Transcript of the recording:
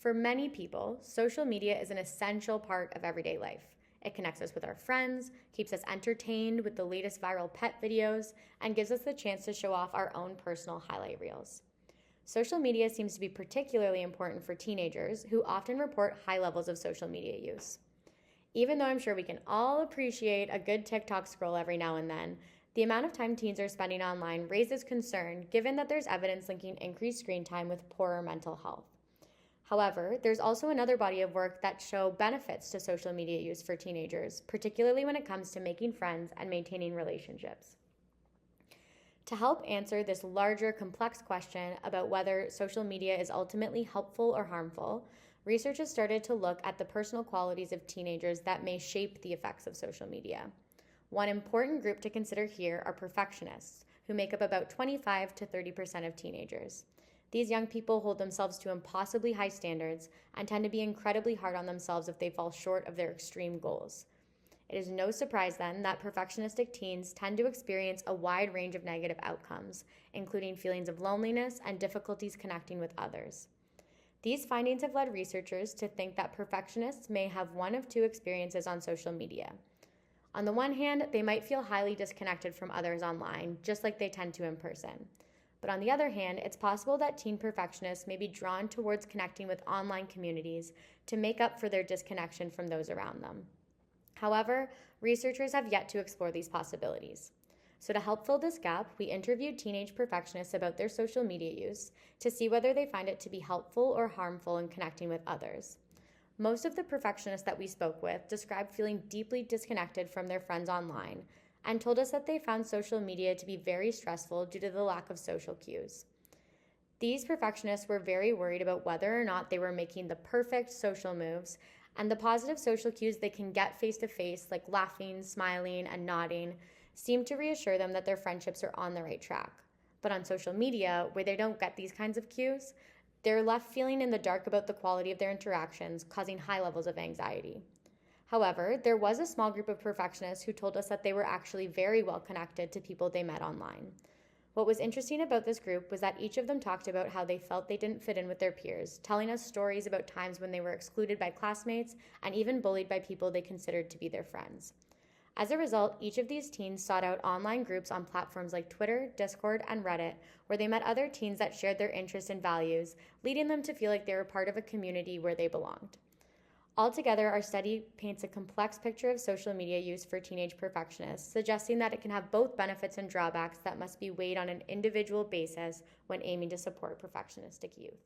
For many people, social media is an essential part of everyday life. It connects us with our friends, keeps us entertained with the latest viral pet videos, and gives us the chance to show off our own personal highlight reels. Social media seems to be particularly important for teenagers who often report high levels of social media use. Even though I'm sure we can all appreciate a good TikTok scroll every now and then, the amount of time teens are spending online raises concern given that there's evidence linking increased screen time with poorer mental health. However, there's also another body of work that show benefits to social media use for teenagers, particularly when it comes to making friends and maintaining relationships. To help answer this larger, complex question about whether social media is ultimately helpful or harmful, research has started to look at the personal qualities of teenagers that may shape the effects of social media. One important group to consider here are perfectionists, who make up about 25 to 30% of teenagers. These young people hold themselves to impossibly high standards and tend to be incredibly hard on themselves if they fall short of their extreme goals. It is no surprise then that perfectionistic teens tend to experience a wide range of negative outcomes, including feelings of loneliness and difficulties connecting with others. These findings have led researchers to think that perfectionists may have one of two experiences on social media. On the one hand, they might feel highly disconnected from others online, just like they tend to in person. But on the other hand, it's possible that teen perfectionists may be drawn towards connecting with online communities to make up for their disconnection from those around them. However, researchers have yet to explore these possibilities. So to help fill this gap, we interviewed teenage perfectionists about their social media use to see whether they find it to be helpful or harmful in connecting with others. Most of the perfectionists that we spoke with described feeling deeply disconnected from their friends online, and told us that they found social media to be very stressful due to the lack of social cues. These perfectionists were very worried about whether or not they were making the perfect social moves, and the positive social cues they can get face-to-face, like laughing, smiling, and nodding, seemed to reassure them that their friendships are on the right track. But on social media, where they don't get these kinds of cues, they're left feeling in the dark about the quality of their interactions, causing high levels of anxiety. However, there was a small group of perfectionists who told us that they were actually very well connected to people they met online. What was interesting about this group was that each of them talked about how they felt they didn't fit in with their peers, telling us stories about times when they were excluded by classmates and even bullied by people they considered to be their friends. As a result, each of these teens sought out online groups on platforms like Twitter, Discord, and Reddit, where they met other teens that shared their interests and values, leading them to feel like they were part of a community where they belonged. Altogether, our study paints a complex picture of social media use for teenage perfectionists, suggesting that it can have both benefits and drawbacks that must be weighed on an individual basis when aiming to support perfectionistic youth.